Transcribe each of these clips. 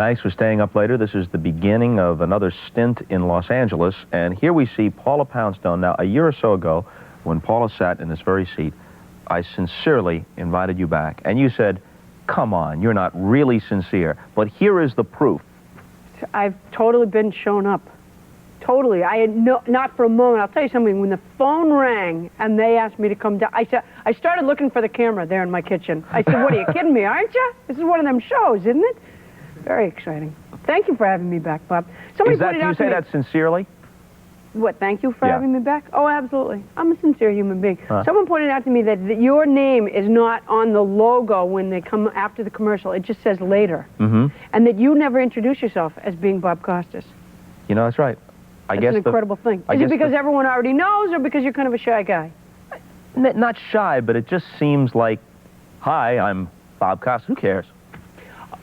Thanks for staying up later. This is the beginning of another stint in Los Angeles, and here we see Paula Poundstone. Now, a year or so ago, when Paula sat in this very seat, I sincerely invited you back, and you said, come on, you're not really sincere, but here is the proof. I've totally been shown up. Totally. I had not for a moment. I'll tell you something. When the phone rang and they asked me to come down, I started looking for the camera there in my kitchen. I said, what, are you kidding me, aren't you? This is one of them shows, isn't it? Very exciting. Thank you for having me back, Bob. Somebody pointed out to me. Do you say that sincerely? What, thank you for having me back? Oh, absolutely. I'm a sincere human being. Someone pointed out to me that your name is not on the logo when they come after the commercial. It just says later. Mm-hmm. And that you never introduce yourself as being Bob Costas. You know, that's right. That's an incredible thing. Is it because everyone already knows or because you're kind of a shy guy? Not shy, but it just seems like, hi, I'm Bob Costas. Who cares?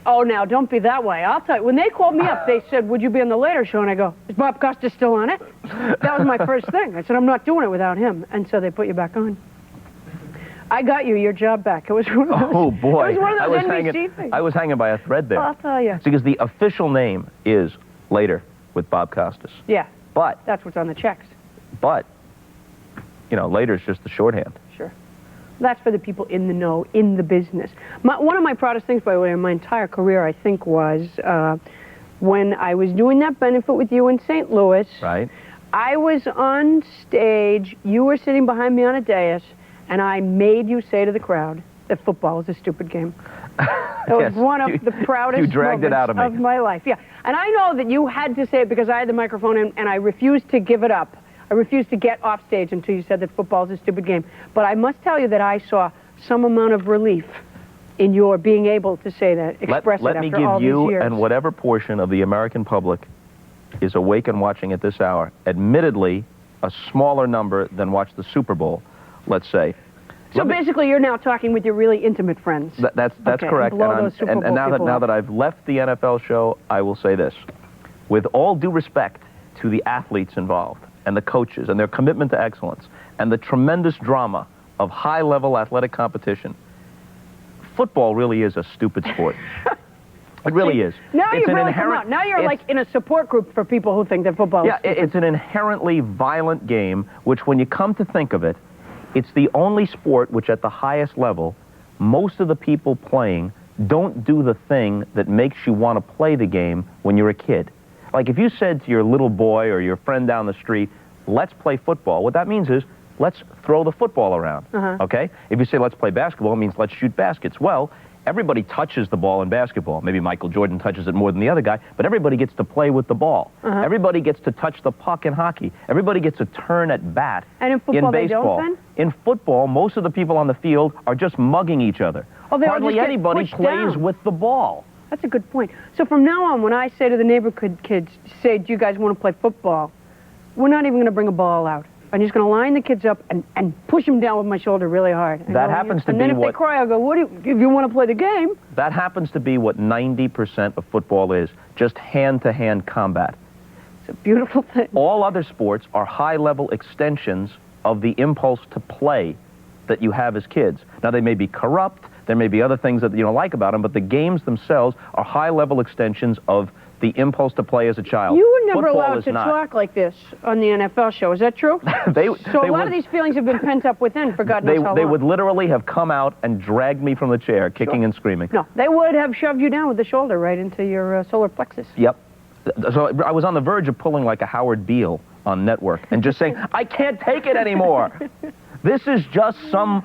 Oh, now, don't be that way. I'll tell you, when they called me up, they said, would you be on the later show? And I go, is Bob Costas still on it? That was my first thing. I said, I'm not doing it without him. And so they put you back on. I got you your job back. It was one of those, oh, boy. It was one of those NBC things. I was hanging by a thread there. Well, I'll tell you. It's because the official name is Later with Bob Costas. Yeah. But that's what's on the checks. But, you know, later is just the shorthand. Sure. That's for the people in the know, in the business. One of my proudest things, by the way, in my entire career, I think, was when I was doing that benefit with you in St. Louis. Right. I was on stage, you were sitting behind me on a dais, and I made you say to the crowd that football is a stupid game. It was one of the proudest moments of my life. Yeah, and I know that you had to say it because I had the microphone and I refused to give it up. I refused to get off stage until you said that football is a stupid game. But I must tell you that I saw some amount of relief in your being able to say that, express it after all these years. Let me give you and whatever portion of the American public is awake and watching at this hour, admittedly a smaller number than watch the Super Bowl, let's say. So basically, you're now talking with your really intimate friends. That's correct. And now that I've left the NFL show, I will say this. With all due respect to the athletes involved and the coaches and their commitment to excellence and the tremendous drama of high-level athletic competition, football really is a stupid sport. It really is. Now you've really come out. Now you're like in a support group for people who think that football is stupid. It's an inherently violent game, which when you come to think of it, it's the only sport which at the highest level, most of the people playing don't do the thing that makes you want to play the game when you're a kid. Like if you said to your little boy or your friend down the street, let's play football, what that means is, let's throw the football around, okay? If you say let's play basketball, it means let's shoot baskets. Well, everybody touches the ball in basketball. Maybe Michael Jordan touches it more than the other guy, but everybody gets to play with the ball. Everybody gets to touch the puck in hockey. Everybody gets a turn at bat in baseball. And in football, they don't, then? In football, most of the people on the field are just mugging each other. Oh, hardly anybody plays with the ball. That's a good point. So from now on, when I say to the neighborhood kids, say, do you guys want to play football? We're not even going to bring a ball out. I'm just going to line the kids up and push them down with my shoulder really hard. That happens to be what... And then if they cry, I'll go, if you want to play the game? That happens to be what 90% of football is, just hand-to-hand combat. It's a beautiful thing. All other sports are high-level extensions of the impulse to play that you have as kids. Now, they may be corrupt, there may be other things that you don't like about them, but the games themselves are high-level extensions of the impulse to play as a child. You were never allowed to talk like this on the NFL show. Is that true? So a lot of these feelings have been pent up within for God knows how long. They would literally have come out and dragged me from the chair, kicking and screaming. No, they would have shoved you down with the shoulder right into your solar plexus. Yep. So I was on the verge of pulling like a Howard Beale on network and just saying, I can't take it anymore. This is just some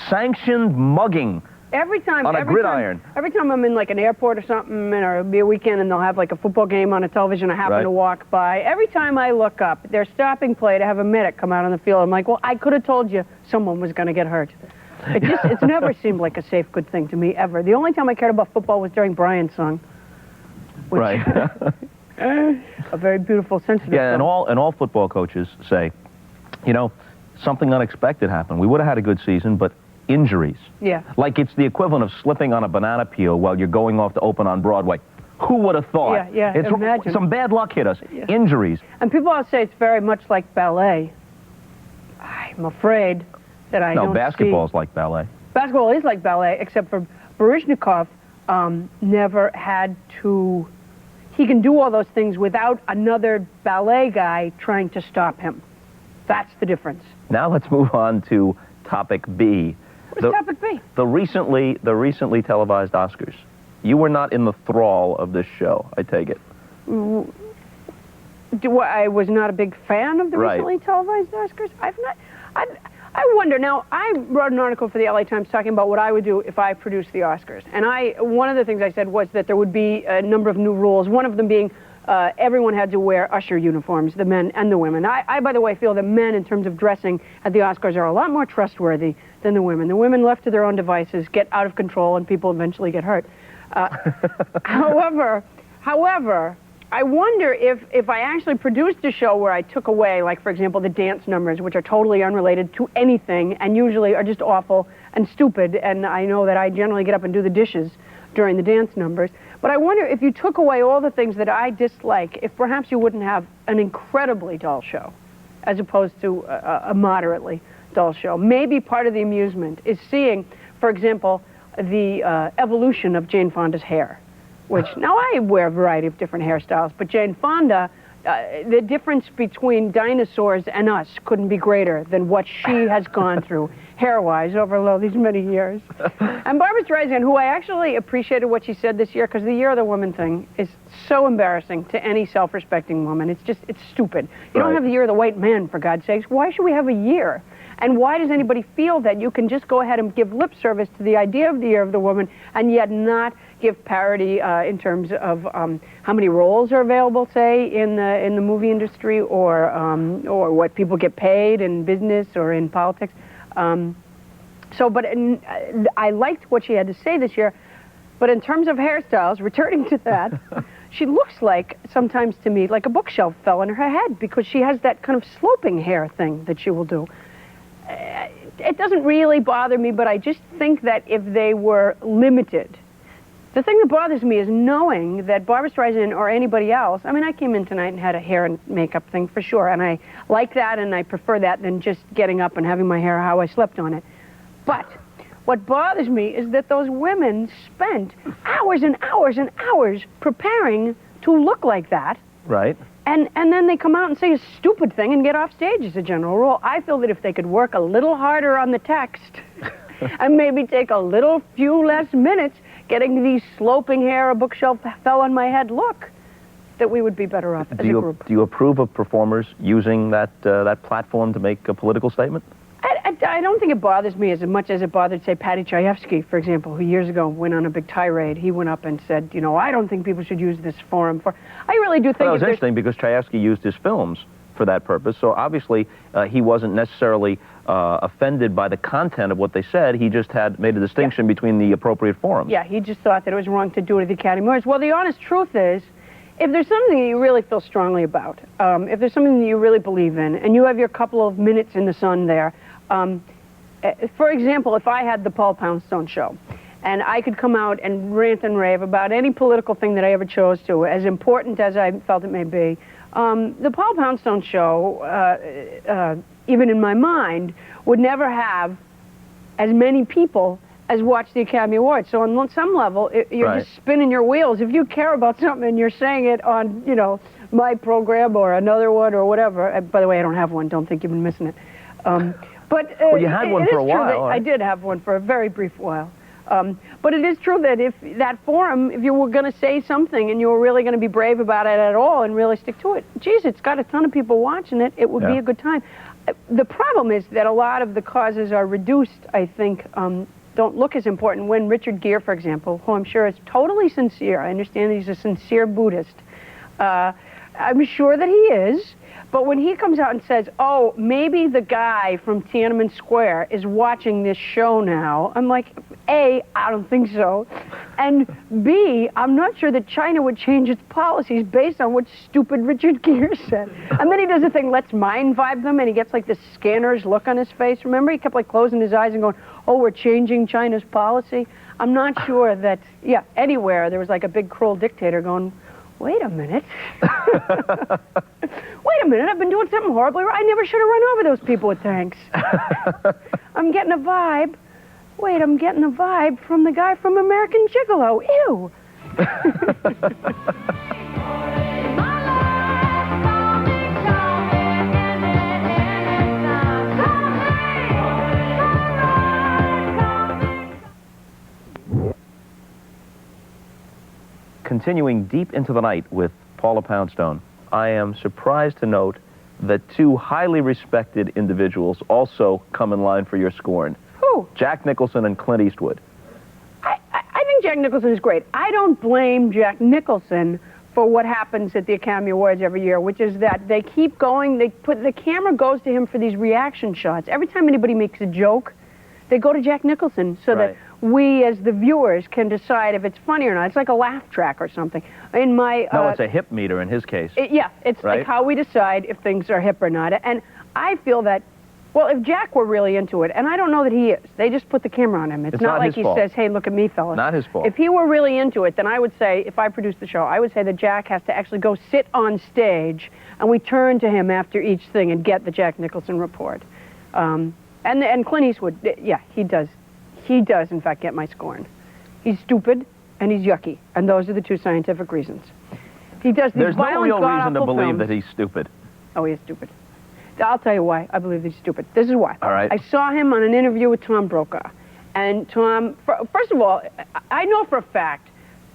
sanctioned mugging. Every time I'm in like an airport or something, or it'll be a weekend and they'll have like a football game on a television, I happen to walk by. Every time I look up, they're stopping play to have a medic come out on the field. I'm like, well, I could have told you someone was going to get hurt. It's never seemed like a safe, good thing to me, ever. The only time I cared about football was during Brian's song. Which, a very beautiful, sensitive song. And all football coaches say, you know, something unexpected happened. We would have had a good season, but injuries. Yeah. Like it's the equivalent of slipping on a banana peel while you're going off to open on Broadway. Who would have thought? Yeah, imagine. Some bad luck hit us. Yeah. Injuries. And people always say it's very much like ballet. I'm afraid that I don't see... No, basketball's like ballet. Basketball is like ballet, except for Baryshnikov never had to he can do all those things without another ballet guy trying to stop him. That's the difference. Now let's move on to topic B. What's topic B? The recently televised Oscars. You were not in the thrall of this show, I take it. I was not a big fan of the recently televised Oscars. I wonder, now, I wrote an article for the LA Times talking about what I would do if I produced the Oscars. And one of the things I said was that there would be a number of new rules, one of them being everyone had to wear usher uniforms, the men and the women. I, by the way, feel that men, in terms of dressing at the Oscars, are a lot more trustworthy than the women. The women, left to their own devices, get out of control, and people eventually get hurt. However, I wonder if I actually produced a show where I took away, like, for example, the dance numbers, which are totally unrelated to anything and usually are just awful and stupid, and I know that I generally get up and do the dishes during the dance numbers. But I wonder if you took away all the things that I dislike, if perhaps you wouldn't have an incredibly dull show as opposed to a moderately dull show. Maybe part of the amusement is seeing, for example, the evolution of Jane Fonda's hair. Which, now I wear a variety of different hairstyles, but Jane Fonda, the difference between dinosaurs and us couldn't be greater than what she has gone through hair-wise over all these many years. And Barbra Streisand, who I actually appreciated what she said this year, because the Year of the Woman thing is so embarrassing to any self-respecting woman. It's stupid. You don't have the Year of the White Man, for God's sakes. Why should we have a year? And why does anybody feel that you can just go ahead and give lip service to the idea of the Year of the Woman and yet not give parity in terms of how many roles are available, say, in the movie industry, or what people get paid in business or in politics? But I liked what she had to say this year. But in terms of hairstyles, returning to that, she looks like, sometimes to me, like a bookshelf fell on her head, because she has that kind of sloping hair thing that she will do. It doesn't really bother me, but I just think that if they were limited. The thing that bothers me is knowing that Barbra Streisand or anybody else, I mean, I came in tonight and had a hair and makeup thing for sure, and I like that, and I prefer that than just getting up and having my hair how I slept on it. But what bothers me is that those women spent hours and hours and hours preparing to look like that. Right. And then they come out and say a stupid thing and get off stage as a general rule. I feel that if they could work a little harder on the text and maybe take a few less minutes getting these sloping hair, a bookshelf fell on my head look, that we would be better off as a group. Do you approve of performers using that platform to make a political statement? I don't think it bothers me as much as it bothered, say, Patty Chayefsky, for example, who years ago went on a big tirade. He went up and said, you know, I don't think people should use this forum for... I really do think... Well, that was interesting, because Chayefsky used his films for that purpose, so obviously he wasn't necessarily offended by the content of what they said. He just had made a distinction between the appropriate forums. Yeah, he just thought that it was wrong to do it at the Academy Awards. Well, the honest truth is, if there's something that you really feel strongly about, if there's something that you really believe in, and you have your couple of minutes in the sun there, for example, if I had the Paula Poundstone show, and I could come out and rant and rave about any political thing that I ever chose to, as important as I felt it may be, the Paula Poundstone show, even in my mind, would never have as many people as watch the Academy Awards. So on some level, you're just spinning your wheels. If you care about something and you're saying it on, you know, my program or another one or whatever. By the way, I don't have one. Don't think you've been missing it. But well, you had one for a while. I did have one for a very brief while. But it is true that if that forum, if you were going to say something and you were really going to be brave about it at all and really stick to it, geez, it's got a ton of people watching it. It would be a good time. The problem is that a lot of the causes are reduced, I think, don't look as important. When Richard Gere, for example, who I'm sure is totally sincere, I understand he's a sincere Buddhist, I'm sure that he is, but when he comes out and says, oh, maybe the guy from Tiananmen Square is watching this show now, I'm like, A, I don't think so, and B, I'm not sure that China would change its policies based on what stupid Richard Gere said. And then he does the thing, let's mind vibe them, and he gets like this scanner's look on his face. Remember, he kept like closing his eyes and going, oh, we're changing China's policy? I'm not sure that, anywhere there was like a big cruel dictator going, wait a minute. Wait a minute, I've been doing something horribly wrong. I never should have run over those people with tanks. I'm getting a vibe. Wait, I'm getting a vibe from the guy from American Gigolo. Ew. continuing deep into the night with Paula Poundstone, I am surprised to note that two highly respected individuals also come in line for your scorn. Who? Jack Nicholson and Clint Eastwood. I think Jack Nicholson is great. I don't blame Jack Nicholson for what happens at the Academy Awards every year, which is that they keep going, the camera goes to him for these reaction shots. Every time anybody makes a joke, they go to Jack Nicholson so that we as the viewers can decide if it's funny or not. It's like a laugh track or something. In my no, it's a hip meter in his case. It's like how we decide if things are hip or not. And I feel that, well, if Jack were really into it, and I don't know that he is, they just put the camera on him. It's not like he says, hey, look at me, fellas. Not his fault. If he were really into it, then I would say, if I produced the show, I would say that Jack has to actually go sit on stage, and we turn to him after each thing and get the Jack Nicholson report. And Clint Eastwood, yeah, he does. He does, in fact, get my scorn. He's stupid, and he's yucky, and those are the two scientific reasons. He does these There's no real reason to believe films. that he's stupid. Oh, he is stupid. I'll tell you why I believe he's stupid. This is why. All right. I saw him on an interview with Tom Brokaw. And Tom, first of all, I know for a fact,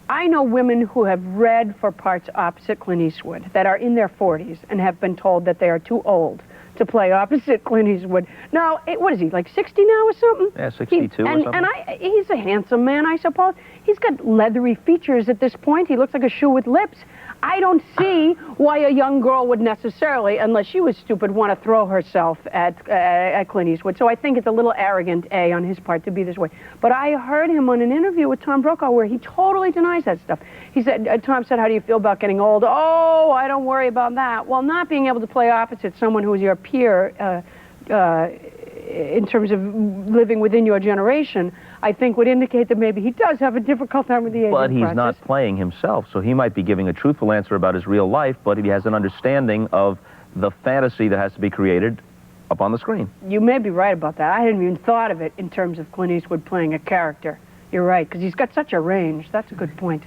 I know women who have read for parts opposite Clint Eastwood that are in their 40s and have been told that they are too old to play opposite Clint Eastwood. Now, what is he, like 60 now or something? Yeah, 62 or something. And he's a handsome man, I suppose. He's got leathery features at this point. He looks like a shoe with lips. I don't see why a young girl would necessarily, unless she was stupid, want to throw herself at Clint Eastwood. So I think it's a little arrogant, on his part to be this way. But I heard him on an interview with Tom Brokaw where he totally denies that stuff. He said, Tom said, how do you feel about getting old? Oh, I don't worry about that. Well, not being able to play opposite someone who is your peer in terms of living within your generation, I think would indicate that maybe he does have a difficult time with the aging But he's process. not playing himself, so he might be giving a truthful answer about his real life, but he has an understanding of the fantasy that has to be created up on the screen. You may be right about that. I hadn't even thought of it in terms of Clint Eastwood playing a character. You're right, because he's got such a range. That's a good point.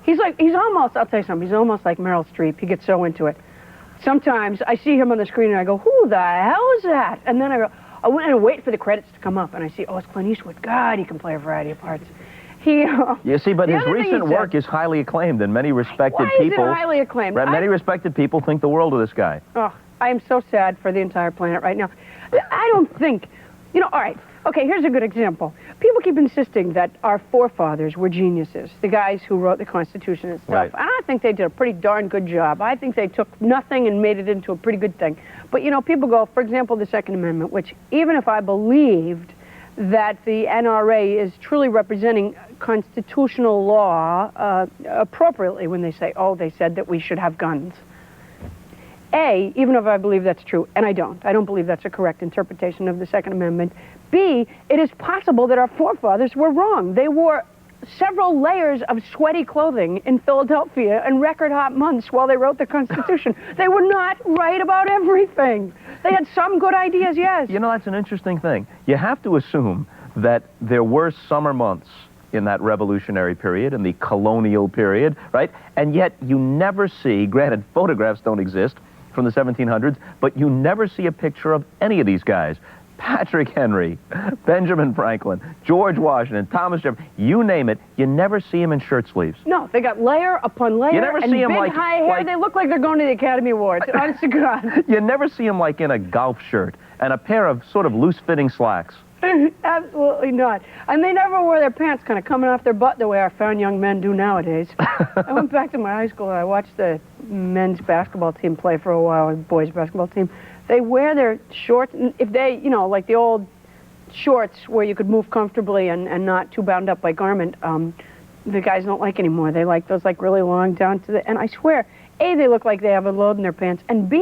He's almost, I'll tell you something, he's almost like Meryl Streep. He gets so into it. Sometimes I see him on the screen and I go, who the hell is that? And then I went and wait for the credits to come up, and I see, oh, it's Clint Eastwood. God, he can play a variety of parts. You see, but his recent work is highly acclaimed, and many respected people. Why is it highly acclaimed? Many respected people think the world of this guy. Oh, I am so sad for the entire planet right now. I don't think, all right, okay, here's a good example. People keep insisting that our forefathers were geniuses, the guys who wrote the Constitution and stuff. Right. And I think they did a pretty darn good job. I think they took nothing and made it into a pretty good thing. But, people go, for example, the Second Amendment, which even if I believed that the NRA is truly representing constitutional law appropriately when they say, oh, they said that we should have guns. A, even if I believe that's true, and I don't believe that's a correct interpretation of the Second Amendment. B, it is possible that our forefathers were wrong. They wore several layers of sweaty clothing in Philadelphia in record hot months while they wrote the Constitution. They were not right about everything. They had some good ideas, yes. That's an interesting thing. You have to assume that there were summer months in that revolutionary period, in the colonial period, right? And yet you never see, granted, photographs don't exist from the 1700s, but you never see a picture of any of these guys. Patrick Henry, Benjamin Franklin, George Washington, Thomas Jefferson, you name it, you never see him in shirt sleeves. No, they got layer upon layer you never and see him big high hair. They look like they're going to the Academy Awards. Honest to God. You never see him like in a golf shirt and a pair of sort of loose-fitting slacks. Absolutely not. And they never wore their pants kind of coming off their butt the way our fine young men do nowadays. I went back to my high school and I watched the men's basketball team play for a while, the boys' basketball team. They wear their shorts, if they, like the old shorts where you could move comfortably and not too bound up by garment, the guys don't like anymore. They like those really long down to the, and I swear, A, they look like they have a load in their pants, and B,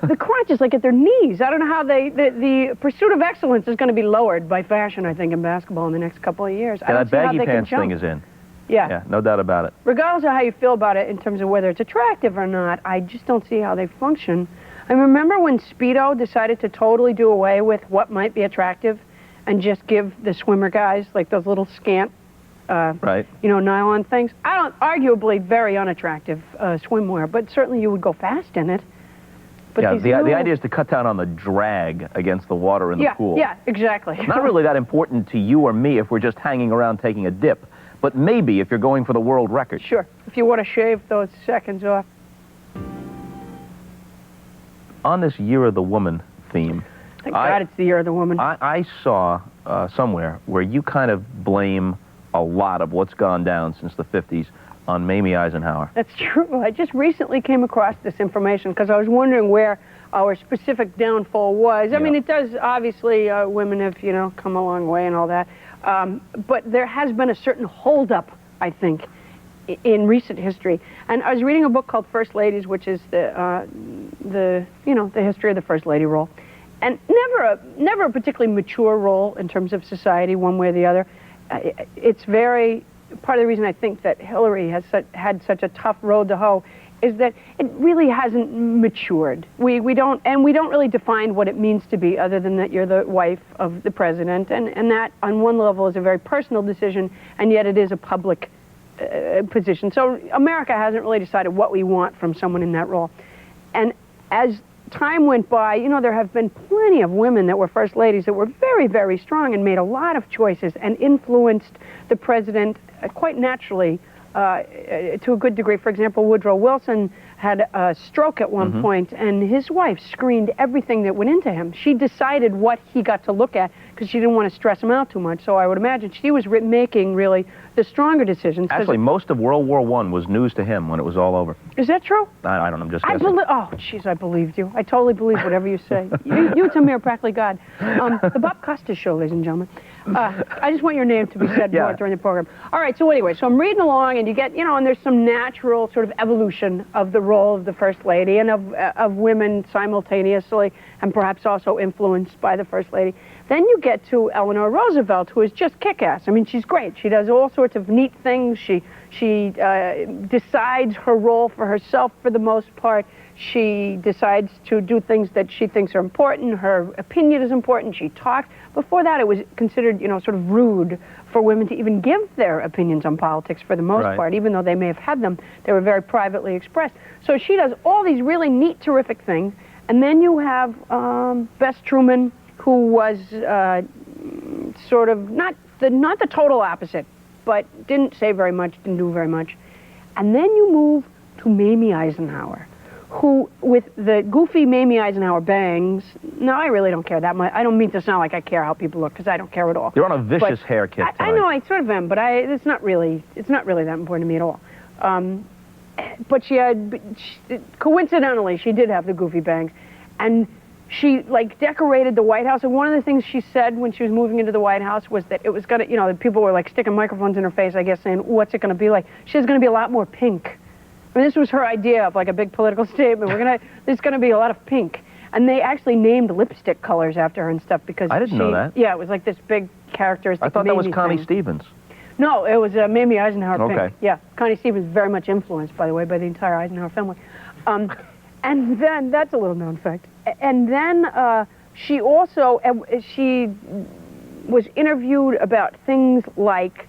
the crotch is at their knees. I don't know how the pursuit of excellence is going to be lowered by fashion, I think, in basketball in the next couple of years. Yeah, that baggy pants thing is in. Yeah, no doubt about it. Regardless of how you feel about it in terms of whether it's attractive or not, I just don't see how they function. I remember when Speedo decided to totally do away with what might be attractive and just give the swimmer guys, like those little scant, nylon things. Arguably very unattractive swimwear, but certainly you would go fast in it. But yeah, the idea is to cut down on the drag against the water in the pool. Yeah, exactly. Not really that important to you or me if we're just hanging around taking a dip, but maybe if you're going for the world record. Sure. if you want to shave those seconds off. On this Year of the Woman theme, thank God it's the Year of the Woman. I saw somewhere where you kind of blame a lot of what's gone down since the 50s on Mamie Eisenhower. That's true. I just recently came across this information because I was wondering where our specific downfall was. I mean, it does, obviously, women have, come a long way and all that. But there has been a certain holdup, I think, in recent history. And I was reading a book called First Ladies, which is the history of the First Lady role. And never a particularly mature role in terms of society, one way or the other. It's very, part of the reason I think that Hillary has had such a tough road to hoe is that it really hasn't matured. We don't really define what it means to be, other than that you're the wife of the president, and that on one level is a very personal decision, and yet it is a public position. So America hasn't really decided what we want from someone in that role. And as time went by, there have been plenty of women that were first ladies that were very, very strong and made a lot of choices and influenced the president quite naturally to a good degree. For example, Woodrow Wilson had a stroke at one point, and his wife screened everything that went into him. She decided what he got to look at because she didn't want to stress him out too much. So I would imagine she was making really the stronger decisions. Actually, most of World War I was news to him when it was all over. Is that true? I don't know. I'm just guessing. Oh, jeez, I believed you. I totally believe whatever you say. You Tamir, practically God. The Bob Costas show, ladies and gentlemen. I just want your name to be said more during the program. All right, so anyway, so I'm reading along, and you get, and there's some natural sort of evolution of the role of the First Lady and of women simultaneously, and perhaps also influenced by the First Lady. Then you get to Eleanor Roosevelt, who is just kick-ass. I mean, she's great. She does all sorts of neat things. She decides her role for herself for the most part. She decides to do things that she thinks are important. Her opinion is important. She talks. Before that, it was considered, sort of rude for women to even give their opinions on politics for the most part. Even though they may have had them, they were very privately expressed. So she does all these really neat, terrific things. And then you have Bess Truman, who was sort of not the total opposite, but didn't say very much, didn't do very much. And then you move to Mamie Eisenhower, who, with the goofy Mamie Eisenhower bangs, no, I really don't care that much. I don't mean to sound like I care how people look, because I don't care at all. You're on a vicious hair kick tonight. I know, I sort of am, but it's not really that important to me at all. But coincidentally, she did have the goofy bangs, and she decorated the White House. And one of the things she said when she was moving into the White House was that it was gonna, that people were sticking microphones in her face, I guess, saying, "What's it gonna be like?" She says, "It's gonna be a lot more pink." I mean, this was her idea of a big political statement. There's gonna be a lot of pink, and they actually named lipstick colors after her and stuff because I didn't know that. Yeah, it was this big characteristic. I thought that was Connie Stevens. No, it was Mamie Eisenhower pink. Okay. Yeah, Connie Stevens very much influenced, by the way, by the entire Eisenhower family. And then that's a little known fact. And then she also she was interviewed about things like,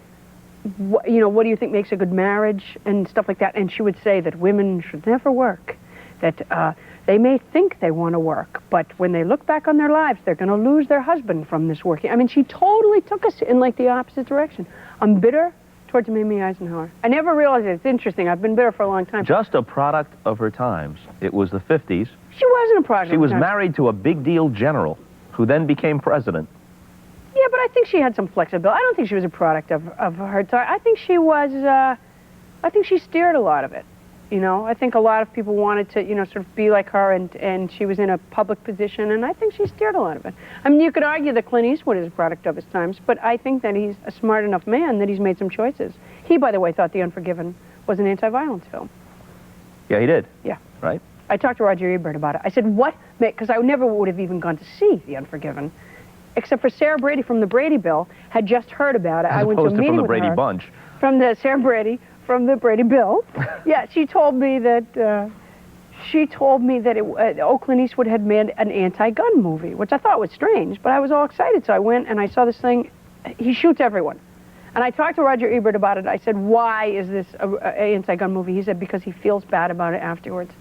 what do you think makes a good marriage and stuff like that. And she would say that women should never work, that they may think they want to work, but when they look back on their lives, they're going to lose their husband from this working. I mean, she totally took us in the opposite direction. I'm bitter towards Mamie Eisenhower. I never realized it. It's interesting. I've been bitter for a long time. Just a product of her times. It was the 50s. She wasn't a product She of her was times. married to a big deal general who then became president. Yeah, but I think she had some flexibility. I don't think she was a product of her time. I think she was, I think she steered a lot of it. I think a lot of people wanted to, sort of be like her, and she was in a public position, and I think she steered a lot of it. I mean, you could argue that Clint Eastwood is a product of his times, but I think that he's a smart enough man that he's made some choices. He, by the way, thought The Unforgiven was an anti-violence film. Yeah, he did. Yeah. Right? I talked to Roger Ebert about it. I said, what? Because I never would have even gone to see The Unforgiven, except for Sarah Brady from the Brady Bill had just heard about it. I went to a meeting with her. From the Brady Bunch. From the Sarah Brady from the Brady Bill. Yeah, she told me that Clint Eastwood had made an anti-gun movie, which I thought was strange, but I was all excited. So I went and I saw this thing. He shoots everyone. And I talked to Roger Ebert about it. I said, why is this an anti-gun movie? He said, because he feels bad about it afterwards.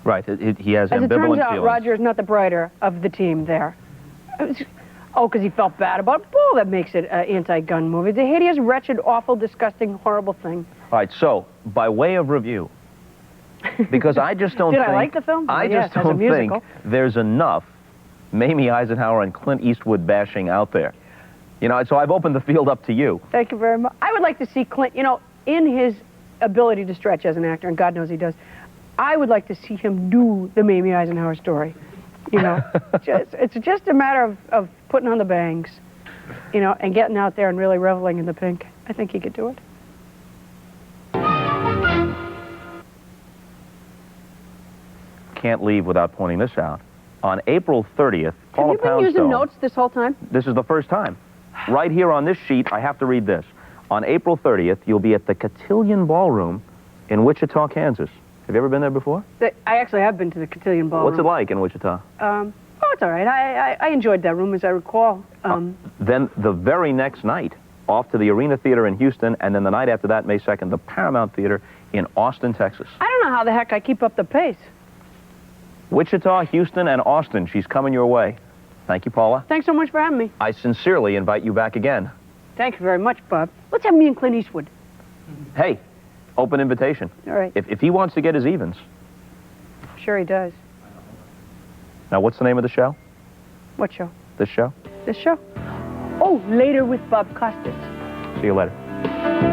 Right, he has ambivalent feelings. As it turns out, Roger is not the brighter of the team there. Oh, because he felt bad about it? Well, that makes it an anti-gun movie. It's a hideous, wretched, awful, disgusting, horrible thing. All right, so, by way of review, because I just don't think... Did I like the film? I just don't think there's enough Mamie Eisenhower and Clint Eastwood bashing out there. You know, so I've opened the field up to you. Thank you very much. I would like to see Clint, you know, in his ability to stretch as an actor, and God knows he does, I would like to see him do the Mamie Eisenhower story. You know, it's just a matter of putting on the bangs, you know, and getting out there and really reveling in the pink. I think he could do it. Can't leave without pointing this out. On April 30th, Paula Poundstone... Have you been using notes this whole time? This is the first time. Right here on this sheet, I have to read this. On April 30th, you'll be at the Cotillion Ballroom in Wichita, Kansas. Have you ever been there before? I actually have been to the Cotillion Ballroom. What's it like in Wichita? Oh, it's all right. I enjoyed that room, as I recall. Then the very next night, off to the Arena Theater in Houston, and then the night after that, May 2nd, the Paramount Theater in Austin, Texas. I don't know how the heck I keep up the pace. Wichita, Houston, and Austin. She's coming your way. Thank you, Paula. Thanks so much for having me. I sincerely invite you back again. Thank you very much, Bob. Let's have me and Clint Eastwood. Hey, open invitation. All right. If he wants to get his evens. Sure he does. Now, what's the name of the show? What show? This show? This show? Oh, Later with Bob Costas. See you later.